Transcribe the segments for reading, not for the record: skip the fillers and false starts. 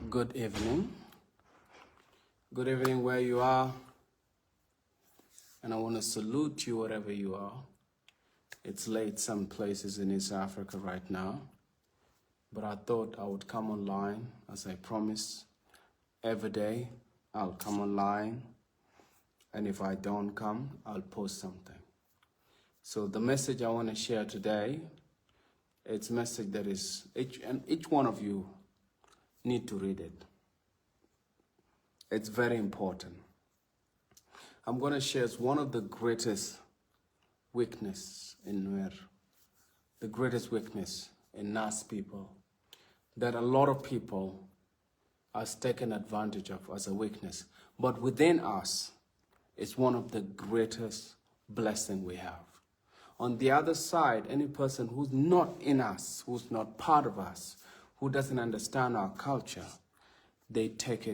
Good evening. Good evening where you are. And I want to salute you wherever you are. It's late some places in East Africa right now. But I thought I would come online as I promised. Every day I'll come online. And if I don't come, I'll post something. So the message I want to share today, it's a message that is, each one of you need to read it. It's very important. I'm going to share one of the greatest weakness in Nuer, the greatest weakness in NAATH people, that a lot of people are taken advantage of as a weakness. But within us, it's one of the greatest blessings we have. On the other side, any person who's not in us, who's not part of us, who doesn't understand our culture, they take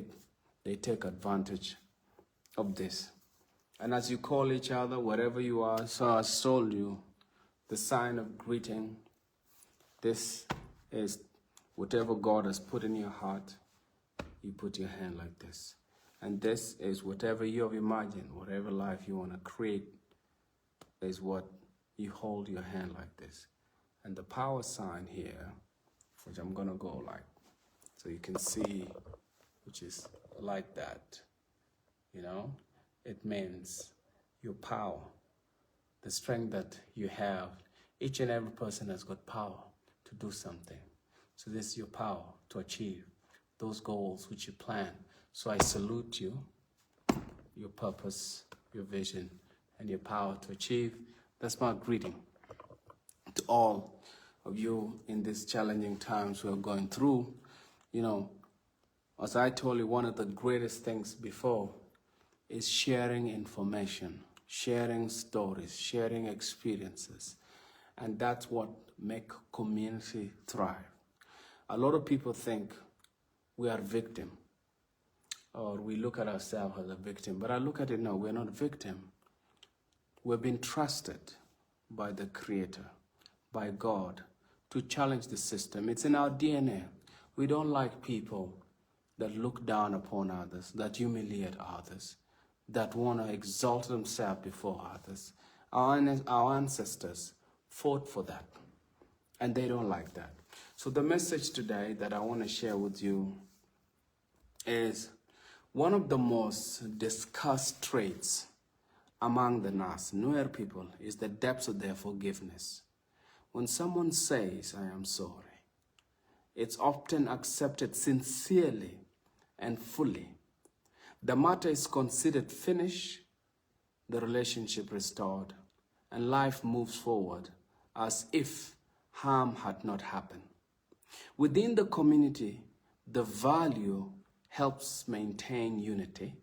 advantage of this. And as you call each other, wherever you are, so I told you, the sign of greeting, this is whatever God has put in your heart, you put your hand like this. And this is whatever you have imagined, whatever life you want to create, is what you hold your hand like this. And the power sign here, which I'm going to go like, so you can see, which is like that, you know, it means your power, the strength that you have. Each and every person has got power to do something. So this is your power to achieve those goals which you plan. So I salute you, your purpose, your vision, and your power to achieve. That's my greeting to all of you in these challenging times we're going through. You know, as I told you, one of the greatest things before is sharing information, sharing stories, sharing experiences. And that's what makes community thrive. A lot of people think we are victim, or we look at ourselves as a victim. But I look at it now, we're not a victim. We've been trusted by the Creator, by God, to challenge the system. It's in our DNA. We don't like people that look down upon others, that humiliate others, that want to exalt themselves before others. Our ancestors fought for that, and they don't like that. So the message today that I want to share with you is one of the most discussed traits among the Nuer people is the depth of their forgiveness. When someone says, I am sorry, it's often accepted sincerely and fully. The matter is considered finished, the relationship restored, and life moves forward as if harm had not happened. Within the community, the value helps maintain unity,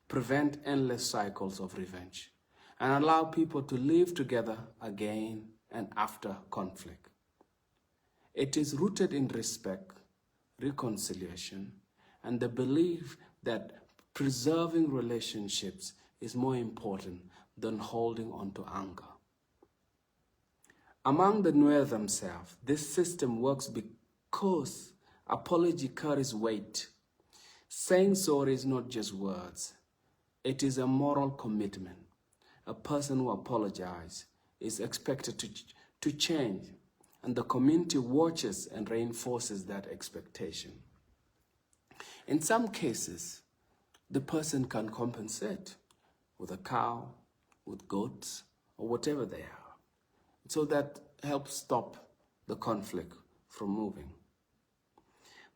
prevent endless cycles of revenge, and allow people to live together again and after conflict. It is rooted in respect, reconciliation, and the belief that preserving relationships is more important than holding on to anger. Among the Nuer themselves, this system works because apology carries weight. Saying sorry is not just words. It is a moral commitment. A person who apologizes is expected to change, and the community watches and reinforces that expectation. In some cases, the person can compensate with a cow, with goats, or whatever they are. So that helps stop the conflict from moving.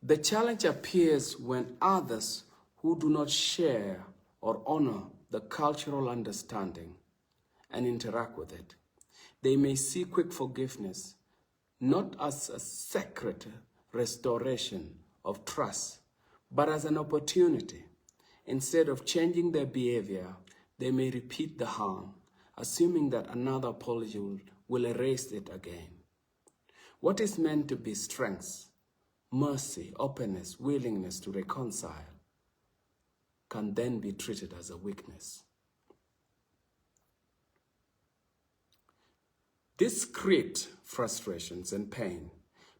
The challenge appears when others who do not share or honor the cultural understanding and interact with it. They may see quick forgiveness, not as a sacred restoration of trust, but as an opportunity. Instead of changing their behavior, they may repeat the harm, assuming that another apology will erase it again. What is meant to be strength, mercy, openness, willingness to reconcile, can then be treated as a weakness. This creates frustrations and pain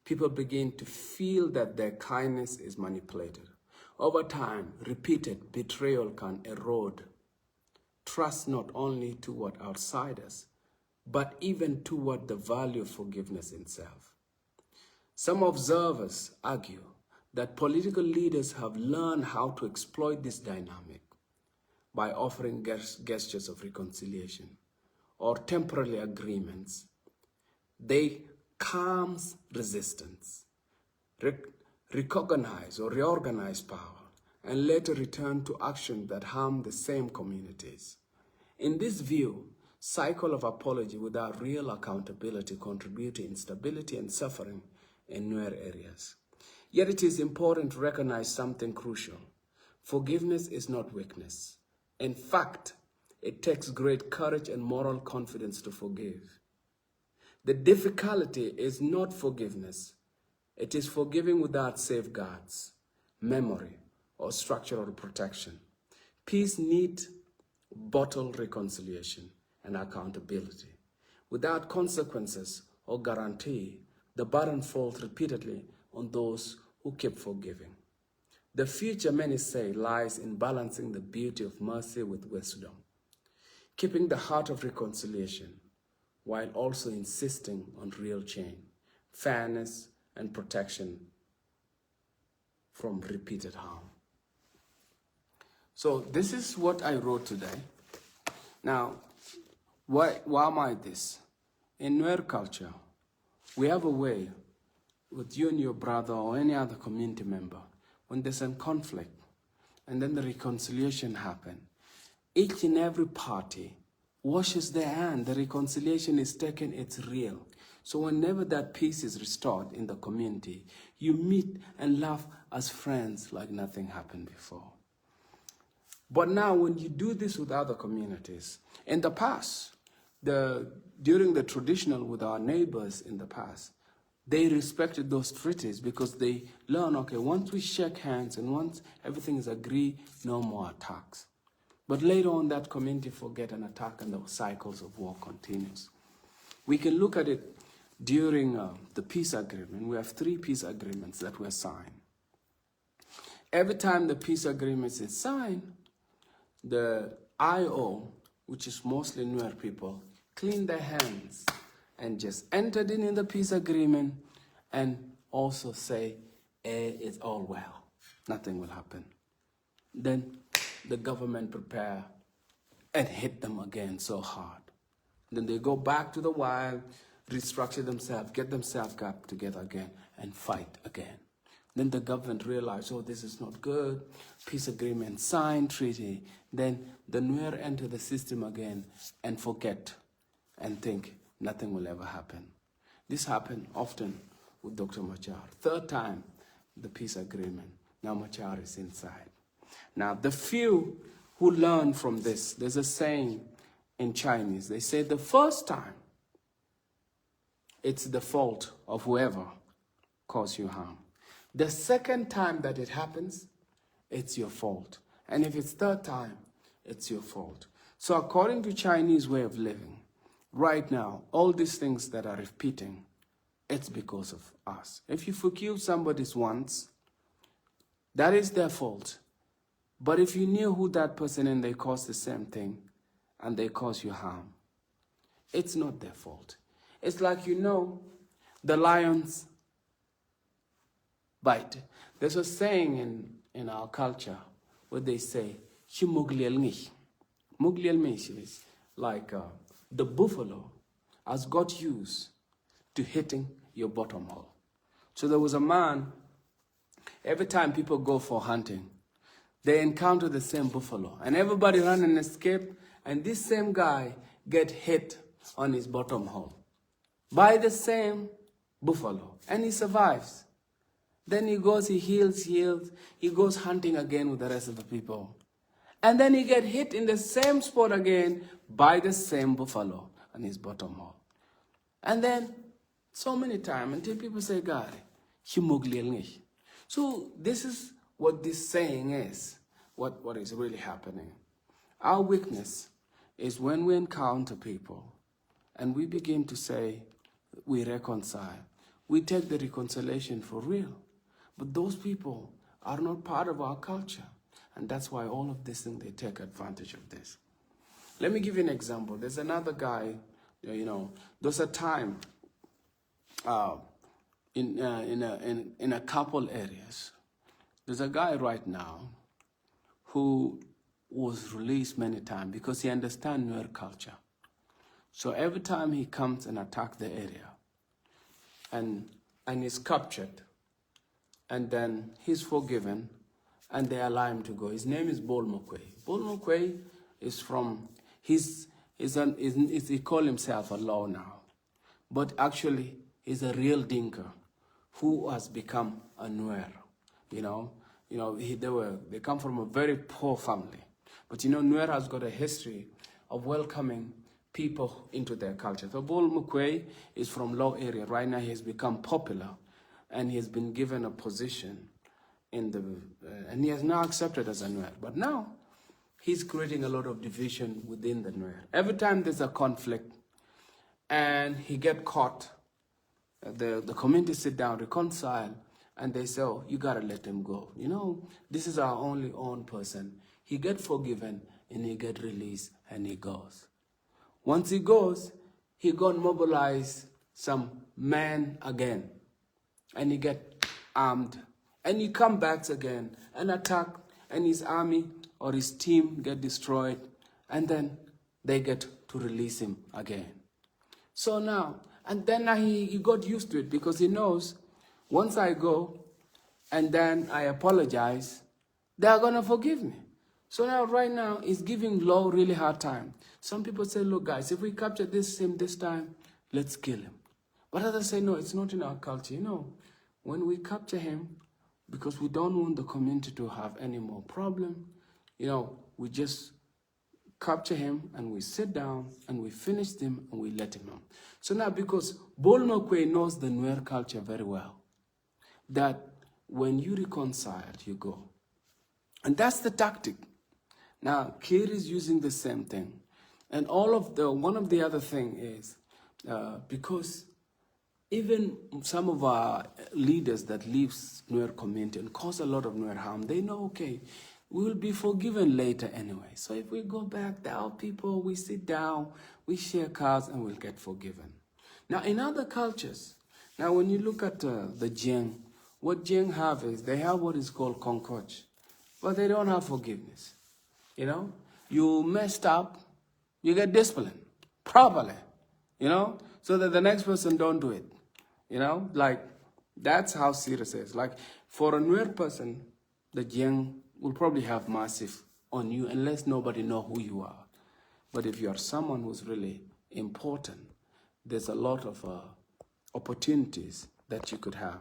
people begin to feel that their kindness is manipulated. Over time, repeated betrayal can erode trust not only toward outsiders, but even toward the value of forgiveness itself. Some observers argue that political leaders have learned how to exploit this dynamic by offering gestures of reconciliation or temporary agreements. They calm resistance, recognize or reorganize power, and later return to action that harm the same communities. In this view, cycle of apology without real accountability contribute to instability and suffering in Nuer areas. Yet it is important to recognize something crucial. Forgiveness is not weakness. In fact, it takes great courage and moral confidence to forgive. The difficulty is not forgiveness. It is forgiving without safeguards, memory, or structural protection. Peace needs bottled reconciliation and accountability. Without consequences or guarantee, the burden falls repeatedly on those who keep forgiving. The future, many say, lies in balancing the beauty of mercy with wisdom, keeping the heart of reconciliation while also insisting on real change, fairness, and protection from repeated harm. So this is what I wrote today. Now, why am I this? In Nuer culture, we have a way with you and your brother or any other community member, when there's a conflict and then the reconciliation happens, each and every party washes their hand. The reconciliation is taken, it's real. So whenever that peace is restored in the community, you meet and laugh as friends like nothing happened before. But now when you do this with other communities, in the past, during the traditional with our neighbors in the past, they respected those treaties because they learned, okay, once we shake hands and once everything is agreed, no more attacks. But later on, that community forget an attack and the cycles of war continues. We can look at it during the peace agreement. We have 3 peace agreements that were signed. Every time the peace agreement is signed, the IO, which is mostly Nuer people, clean their hands and just entered in the peace agreement and also say, it's all well, nothing will happen. Then the government prepare and hit them again so hard. Then they go back to the wild, restructure themselves, get themselves back together again, and fight again. Then the government realized, oh, this is not good. Peace agreement, signed, treaty. Then the Nuer enter the system again and forget and think nothing will ever happen. This happened often with Dr. Machar. 3rd time, the peace agreement. Now Machar is inside. Now, the few who learn from this, there's a saying in Chinese. They say the first time, it's the fault of whoever caused you harm. The second time that it happens, it's your fault. And if it's 3rd time, it's your fault. So according to Chinese way of living, right now, all these things that are repeating, it's because of us. If you forgive somebody once, that is their fault. But if you knew who that person and they caused the same thing and they cause you harm, it's not their fault. It's like, the lions bite. There's a saying in our culture where they say, Mugliel is like the buffalo has got used to hitting your bottom hole. So there was a man, every time people go for hunting, they encounter the same buffalo. And everybody run and escape, and this same guy get hit on his bottom hole by the same buffalo, and he survives. Then he goes, he heals, he goes hunting again with the rest of the people. And then he get hit in the same spot again by the same buffalo on his bottom hole. And then, so many times, until people say, God, so this is what this saying is, what is really happening. Our weakness is when we encounter people and we begin to say, we reconcile. we take the reconciliation for real. But those people are not part of our culture. And that's why all of these things, they take advantage of this. Let me give you an example. There's another guy, there's a time in a couple areas. There's a guy right now who was released many times because he understands Nuer culture. So every time he comes and attacks the area and is captured, and then he's forgiven, and they allow him to go. His name is Bol Mokwei. Bol Mokwei is from, he call himself a law now, but actually he's a real Dinka who has become a Nuer. They come from a very poor family. But Nuer has got a history of welcoming people into their culture. So Bol Mokwei is from Law area. Right now he has become popular, and he has been given a position and he has now accepted as a Nuer. But now he's creating a lot of division within the Nuer. Every time there's a conflict and he get caught, the community sit down, reconcile, and they say, oh, you gotta let him go. This is our only own person. He get forgiven and he get released and he goes. Once he goes, he gonna mobilize some men again, and he get armed, and he come back again and attack, and his army or his team get destroyed, and then they get to release him again. So now, and then he got used to it because he knows once I go and then I apologize, they are gonna forgive me. So now, right now, he's giving Law really hard time. Some people say, look, guys, if we capture him this time, let's kill him. But others say, no, it's not in our culture. When we capture him, because we don't want the community to have any more problem, we just capture him and we sit down and we finish him and we let him out. So now, because Bol Mokwei knows the Nuer culture very well, that when you reconcile, you go. And that's the tactic. Now, Kir is using the same thing. And one of the other thing is, because even some of our leaders that leave Nuer community and cause a lot of Nuer harm, they know, okay, we will be forgiven later anyway. So if we go back, there are people, we sit down, we share cars, and we'll get forgiven. Now, in other cultures, now when you look at the Jiang, what Jiang have is, they have what is called concord, but they don't have forgiveness. You messed up, you get disciplined properly, so that the next person don't do it. That's how serious it is. Like, for a Nuer person, the Jiang will probably have massive on you unless nobody know who you are. But if you are someone who's really important, there's a lot of opportunities that you could have.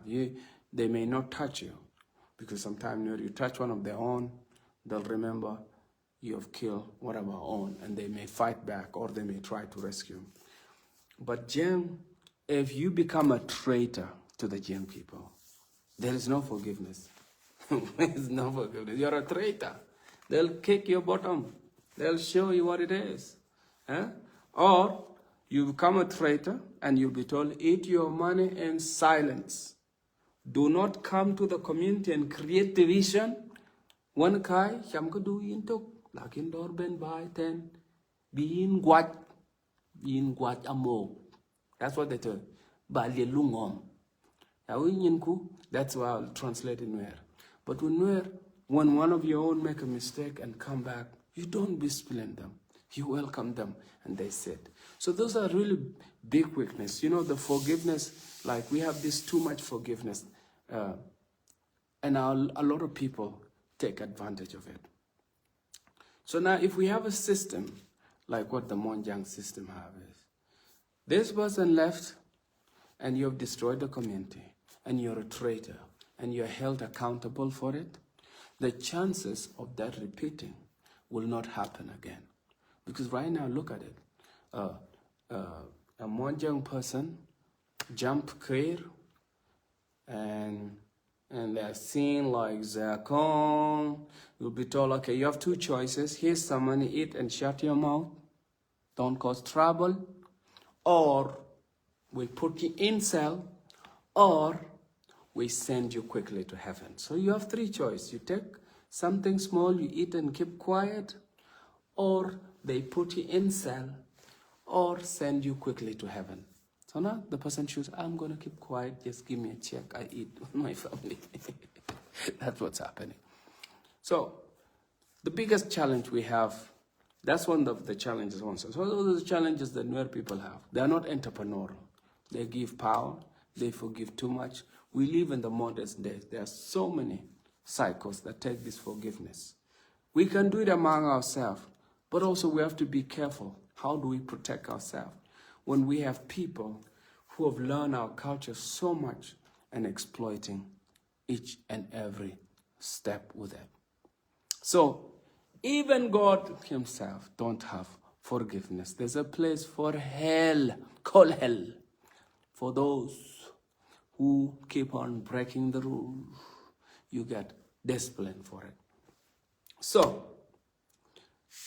They may not touch you, because sometimes you touch one of their own, they'll remember you have killed one of our own, and they may fight back or they may try to rescue. But Jiang, if you become a traitor to the Jiang people, there is no forgiveness. There's no forgiveness. You're a traitor. They'll kick your bottom. They'll show you what it is. Or you become a traitor and you'll be told, eat your money in silence. Do not come to the community and create division. One kai, shamkadu yintok, lakin dorben by 10, being guat amo. That's what they tell. Bali lungom. That's why I'll translate in Nuer. But when one of your own make a mistake and come back, you don't discipline them. You welcome them, and they sit. So those are really big weakness. The forgiveness, like we have this too much forgiveness, and a lot of people take advantage of it. So now, if we have a system like what the Monjang system have is, this person left, and you have destroyed the community, and you're a traitor, and you're held accountable for it, the chances of that repeating will not happen again. Because right now, look at it. A Monjang person jump clear, and they're seen like Zakon. You'll be told, okay, you have two choices. Here's some money, eat and shut your mouth. Don't cause trouble. Or we'll put you in cell, or we send you quickly to heaven. So you have 3 choices. You take something small, you eat and keep quiet, or they put you in cell, or send you quickly to heaven. So now the person chooses, I'm going to keep quiet, just give me a check, I eat with my family. That's what's happening. So the biggest challenge we have, that's one of the challenges also. So those are the challenges that Nuer people have. They are not entrepreneurial. They give power, they forgive too much. We live in the modern days. There are so many cycles that take this forgiveness. We can do it among ourselves, but also we have to be careful. How do we protect ourselves when we have people who have learned our culture so much and exploiting each and every step with it? So even God himself don't have forgiveness. There's a place for hell, called hell, for those who keep on breaking the rules. You get discipline for it. So,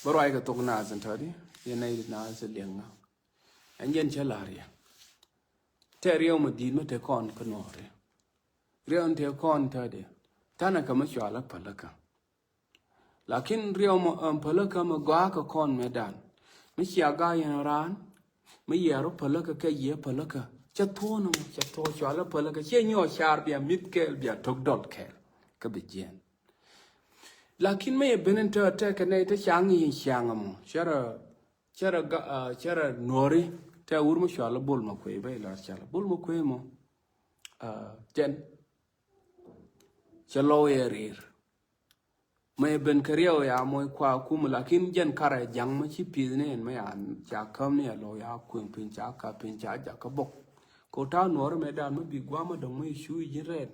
Barai ka tok na zan tadi, yenai na zan lianga. And yen chalaria. Te rio ma di ma te kon kanore. Rio te kon tadi. Tana ka ma shwala palaka. Lakin rio ma palaka ma gwa ka kon medan. Mi shiaga yen ran. Mi yero palaka ka ye palaka. Cha tono cha to shwala palaka. Che nyo shar bia mitkel bia tok dot kel. Ka bijien. Lakin me benen te ka ne te changi yin changamo. Chara nori te urmo shwala bol ma kwe ba ila chala. Bol ma kwe mo jen chalo yerir. Me ben kariyo ya mo kwa kum lakin jen kara jang ma chi pizne en me ya cha kam ne lo ya kuin pin cha ka pin cha ja ka bok. Ko ta nor me dan ma bi gwa ma dong me shu yin red.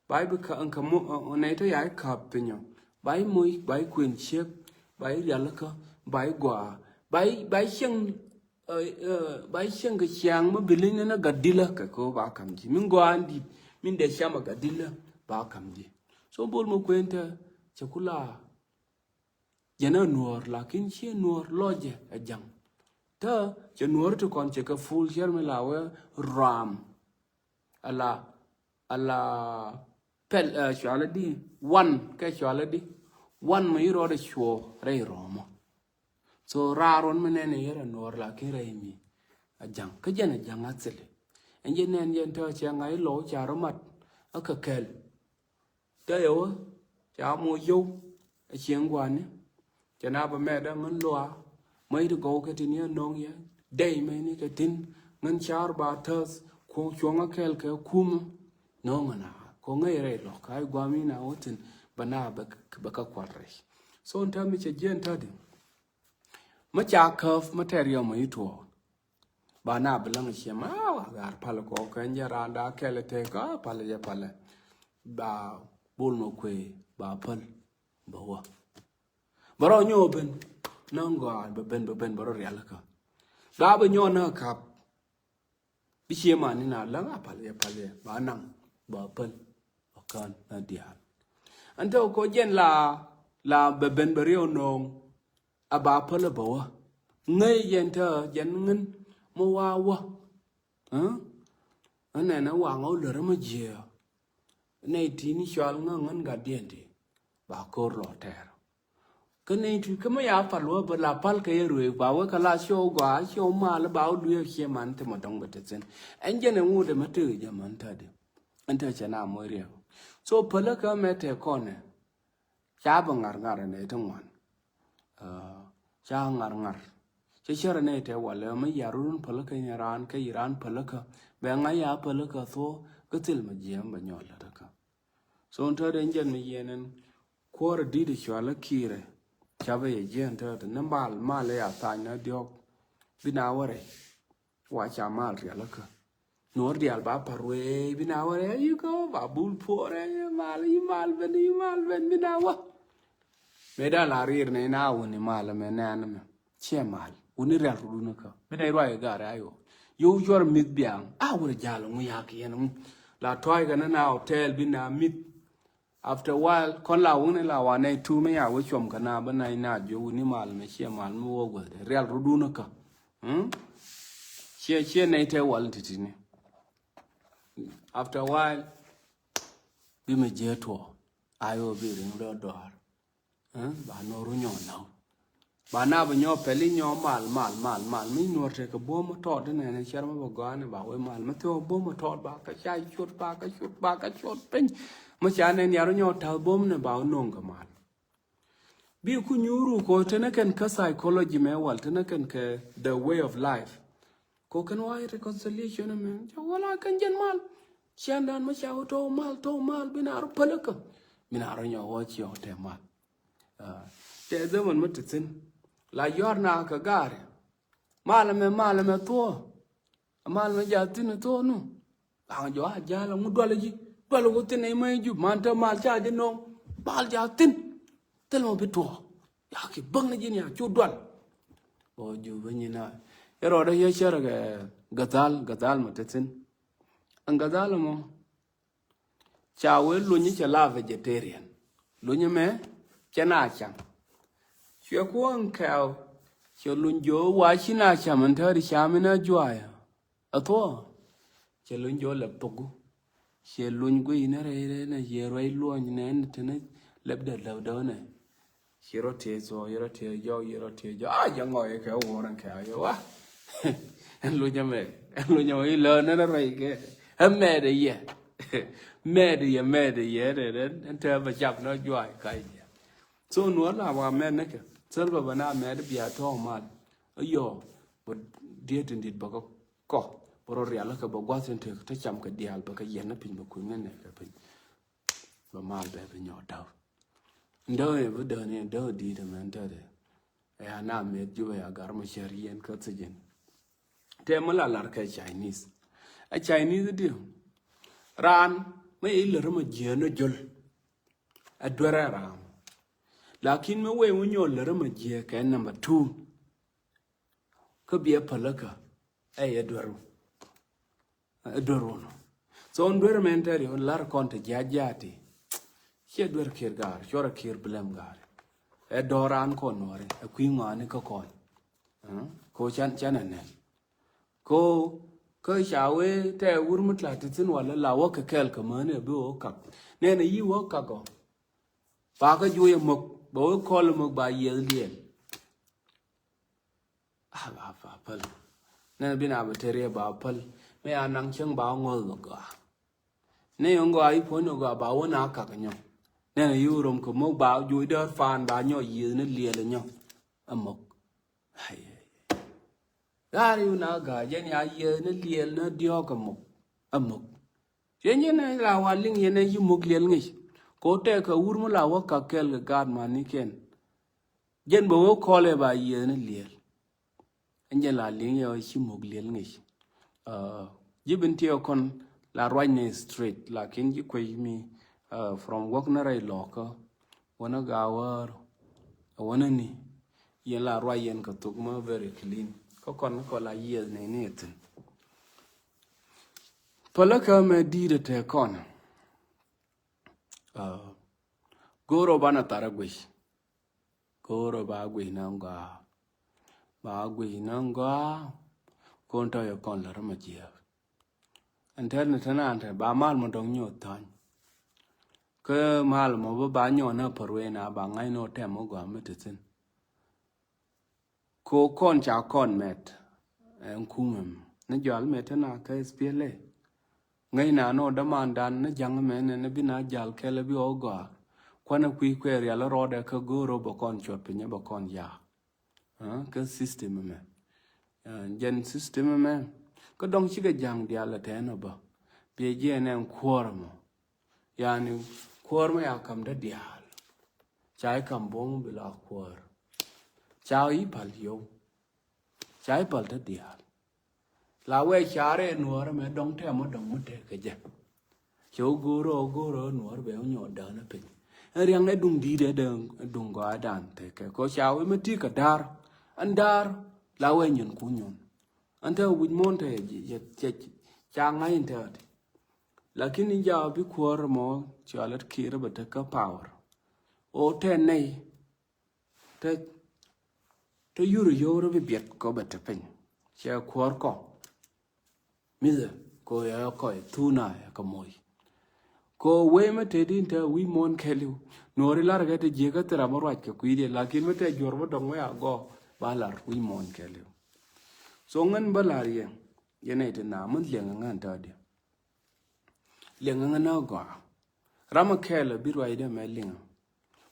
Bai bi ka an ka mo ne te ya ka pinyo. Bai mui bai kuin chek bai yalaka bai gwa bai sheng cái chiang mà bilin na gadila ka ko ba kam ji min go andi min de shama gadila ba kam ji so bol mo kwenta chakula jana nuor lakin chi nuor loje ajang ta che nuor to kon che ka full cher me lawe ram ala pel shwala di one ka shwala di one ma yiro de shwo re romo so raron menene yera nuor lakin re mi ajang ka jana jang atsele enje nen yen to changa I lo charo mat akakel ta yo cha mo yo a chieng wan chana ba me da man lo mai to go ka tin ya nong ya dei me ni ka tin man char ba thas ko chonga kel ka kum no ngana ko ngai re lo kai gwa mi na otin bana ba ka kwarre so on ta mi che jen ta di ma cha curve material ma ito ba na belang shema gar pal ko kanja randa kele te ka pal ya pal ba bul no kwe ba pal ba wa baro nyo ben nango ba ben baro real ka da ba nyo na kap bi shema ni na lang pal ya ba nang ba pal ba kan na dia anto ko jen la ba ben baro nong aba pal ba wa ngai yen ta jen ngin mo wa ana na wa ngau le ma je nei ti ni shwal ngan ga diendi ba ko ro ter ke nei tu ke ma ya pa lo ba la pal ke ru ba wa kala sho gwa sho ma la ba du ye che man te ma dong ba te zen en je ne ngu de ma te je man ta de an ta che na mo re so pala ka me te ko ne cha ba ngar ne te ngwan cha ngar Chishara ne te wale ma yarun palaka nyaran ka iran palaka benga ya palaka so katil ma jiam ba nyola raka so onta de njen mi yenen kwor di de chwala kire chabe ye jen ta de mal ya ta na diok bina ware wa cha mal ri alaka nor di alba parwe bina ware you go ba bul pore mal ben bina wa meda la rir ne na woni mal me nan me che mal uni real runaka mena irwa e gare ayo yo jor mit biang wure jalo mu yak yen la toy ga na hotel bina mit after a while kon la woni la wane tu me ya wo chom kana bana ina jo uni mal me che mal mu wo go real runaka che ne te wal titini After a while, be me jeto. I will be in the door. Ba no runyo now. Ba na ba nyo peli nyo mal. Mi no take a bomb taught in and share my gun about we mal. Matthew bomb taught back a shy shoot back a short pinch. Machan and Yaronyo tell bomb about nonga mal. Be kunyuru ko tenakan ka psychology me wal tenakan ka the way of life. Ko kan why reconciliation man. Wala kan jen mal. Shandan machaw to mal binaru palaka. Minaronyo watch your temal. Te zaman mutitsin la yorna ka gare malame to malame jatin to no ang jo ajala mu dole go tin mai ju manta mal cha de no mal jatin tel mo beto ya ki bang na jin ya chu dol o ju banyina ero da ye shara ga gazal mutitsin ang gazal mo cha we lu ni cha la vegetarian lu ni me chana chang She won cow. She lunjo washina chamantari shamina joya. At all. She lunjo leptogu. She lungu in a rare ye ray luan and tenet left the lavdone. She rotates or rotate jo. Ah, young boy, a warren cow. And Lunjame. And Lunjo learn a rake. A mad a year. Mad a year and tell a job no joy. So no our man. Selva bana med bia to mal ayo but diet indeed bako ko boro real ka bo gwasen te ta cham ka dial ba ka yen na pin ba ku ne ka pin ba mal be nyo daw ndo e bu do ne do di de man ta de e na med ju ya gar ma sharien ka tsijin te mala lar ka Chinese a Chinese di ran me ile ma je no jol a dwara ram Lakin me we unyo lere ma je ka number 2 ka bia palaka ay adwaro no so on dwere mentari on lar konte jajati che dwere kir gar chora kir blem gar e doran ko nore e kwingane ka kon ko chan ne ko shawe te urmutla titin wala lawo ka kel ka mane bo ka ne yi wo ka go pa ka juye mok Bo call him by Yeldian. Apple. Never been arbitrary about Apple. May I nang chung bao ngol go. Nay on go I point go about 1 hour cacanyo. Then you room come mo bao you don't find by your year in a leer a mock. That you now got Jenny I year in a leer no diocamo. A mock. Jenny and I want ling yen you mock lielnish. Ko te ka urmula wa ka kel gad maniken jen bo ko le ba ye ne liel enjela lin yo chimog liel ngi jibin ti kon la roine street la kin ji ko mi from Woknare loka wana gawar wana ni ye la royen ka tugma very clean ko kon ko la ye ne netin polaka me di de te kon Goro bana taragwish. Goro bagwi nanga. Bagwi nanga. Konta yo kon la ramajia. Anterne tanante ba mal mo dong nyo tan. Ke mal mo ba nyo na parwe na ba ngai no temo go ametin. Ko kon cha kon met. En kumem. Na jal metana ka SPLA. Ngai na no damandan na jang men na bina jal kele bi oga. Kwana kweri ala roda ka goro bokon chot pinya bokon ya. Ka system me. Jen system me. Ka dong chiga jang dia la tena ba. Pie je na kwormo. Yani kwormo ya kam da dial. Chai kam bom bila kwor. Chai pal yo. Chai pal da dial. La we chare nuor me dong te mo dong mute ka je. Cho goro nuor be onyo da na pin. Riang na dung di de dung go adan te ke ko shawe meti ka dar andar lawe nyen kunyon anta wit monte je changa inte lakini ja bi kwor mo chalat kire bata ka power o te nei te yuru yoro bi biet ko bata pen che kwor ko mize ko ya ko tuna ya kamoy ko we mate din ta wi mon kelu nori lar ga te je ga tera marwa ke kuide lakin mate jorbo dong ya go balar wi mon kelu so ngan balar ye yene te na mun lenga ngan ta de lenga ngana go rama kele birwa ide melinga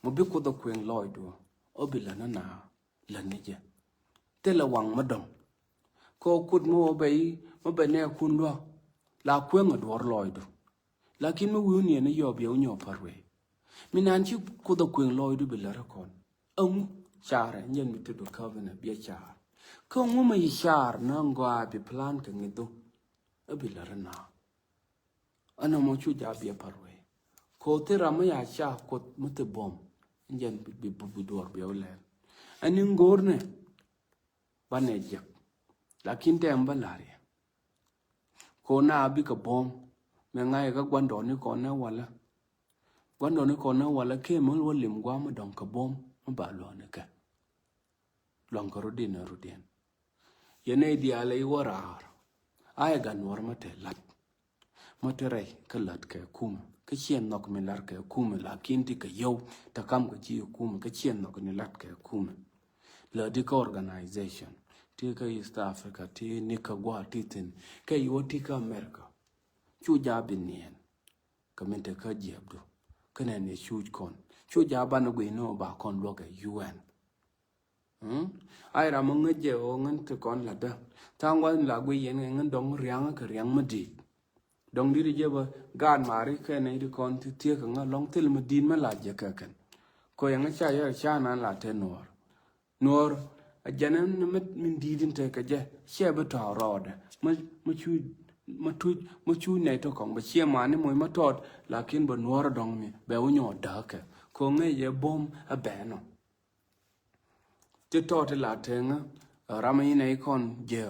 mo bi ko do kwen loido obila na la nije te la wang madong ko kud mo be ne kunwa la kwen adwar loido lakin mo wuni ne yob ye unyo parwe minan chi ko do kwen loido bila rakon chare nyen mi to covenant bi char ko nguma yi char na ngwa bi plan ke ngido abila rana ana mo chu ja bi parwe ko te rama ya cha ko mute bom nyen bi dor bi ole ani ngorne baneje lakin te ambalari ko na bi ka bom me ngai ga gwando ni ko na wala ke mo wolim gwa mo don ka bom ba lo ne ka lon ko rudin yene di ala yi warar ay ga nor mate lat motere ka lat ka kum ka chien nok me lar ka kum lakin ti ka yow ta kam ko ji kum ka chien nok ni lat ka kum la di ka organization ti ka East Africa ti ni ka gwa titin ka yo ti ka America chu ja binien ka mente ka jebdo kana ne chu kon chu ja ban go no ba kon lo ka UN ai ra mo ngeje o ngan te kon la da tangwan la gwe yen ngan dong riang ka riang madi dong diri je ba gan mari ka ne di kon ti tie ka ngalong til madin ma la je ka kan ko yang cha ya cha na la te nor a janan min didin te ka je she ba ta rod ma chu ne to kong ba che ma ne moy ma tot lakin ba nor dong mi be u nyo da ka ko nge ye bom a be no ti to te la te nga rama ina ikon je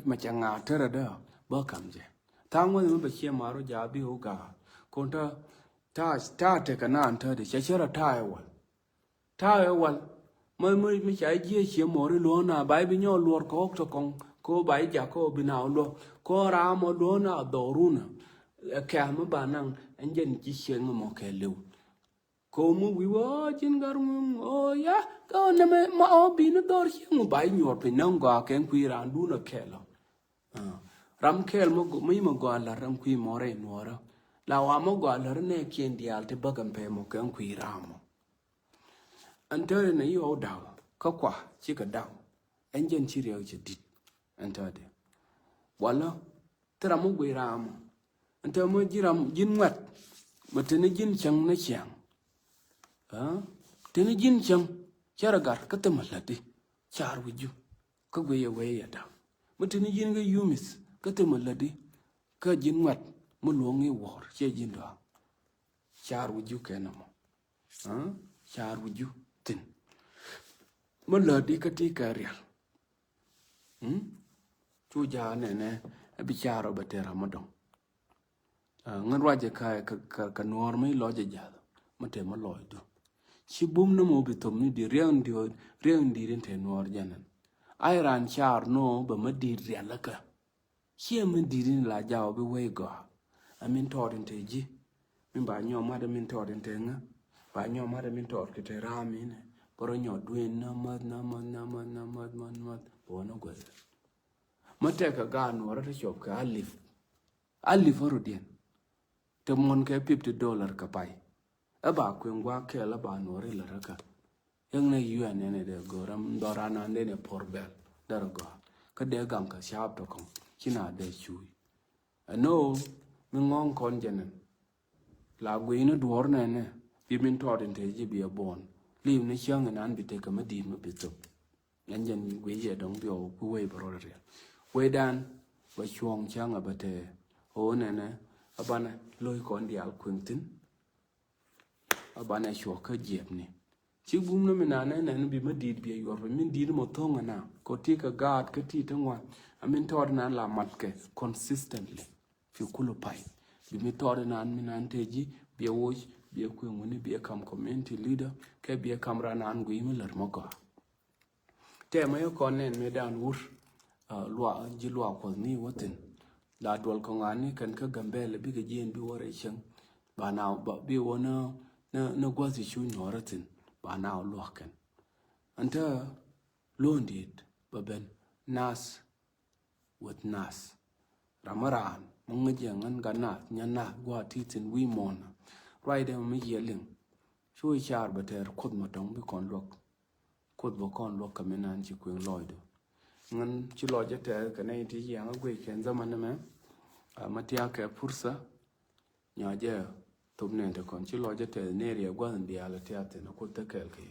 ma cha nga te ra da ba kam je tangwa ni ba che ma ro ja bi u ga kon ta te ka nan ta de che ra ta e wal mi cha je che mo ri lo na bai bi nyo lor ko to kong ko bai ja ko bi na lo ko ra mo lo na do ru na ka ma ba nang en jen chi che mo ke lu ko mu wi wa jin gar mu o ya ko na me ma o bi no dor che mu bai nyor pe nang ga ken kwi ran du na ke lo ram kel mo go la ram kwi mo re nuora la wa mo go la ne kien dial te bagam pe mo ken kwi ramo antare na yo daw ka kwa chi ka daw enjen chi re je dit antade wala tra mo gwe ramo anta mo jiram jin wat matene jin chang na chang tene jin chang charagar ka te malati char wuju ka gwe ya daw matene jin ga yumis ka te maladi ka jin wat mo longi wor che jin do char wuju kenamo char wuju tin mo ladi ka ti ka real chu ja ne bi charo batera modong ngan waje ka normal lo je ja mate mo loido chi bum no mo bitom ni di rendi den te nor janan ai ran char no ba ma di real ka chi me di din la jaw bi we go amin torin te ji min ba nyo ma de min torin te nga ba nyo ma de min tor ke te rami ne poro nyo duen na mad bono go mate ka ga no ra chop ka alif orudien te mon ke $50 ka pai aba kwengwa ke la ba no re la ka yang ne UN ne de goram dorana ne porbel dar go ka de gam ka sharp to kom kina de chui no mi ngong kon jenen la gwe no dwor ne bi min to den te ji bi bon lim ne chang nan bi te ka ma di ma bi to yan jen gwe je dong bio ku we bro re we dan wa chuong chang abate o ne abana loi kon dial kuntin abana sho ka jeb ni chi bum no mina ne bi ma di bi yor min di mo tonga na ko ti ka gad ka ti tangwa amin to na la mat ke consistently fi kulo pai bi mi to na min anteji bi wo bi ko ngoni bi kam community leader ke bi kam rana an gui mi lar mogo te ma yo kon ne me dan wur lwa ji lwa ko ni wotin la dwal ko ngani kan ka gambele bi ga jen bi wore chen ba na ba bi wona na gwazi shu nyoratin ba na loken anta londit ba ben nas with nas ramaran mun ngan gana nyana gwa titin wi mona right am mi yeling shu char bater khod matong bi kon lok khod bo kon lok kamenan chi kwen loido ngan chi loje te kanai ti yang gwe ken zaman me matia ke pursa nyaje tubne te kon chi loje te ne ria gwan dia la tiate na ko te kel ke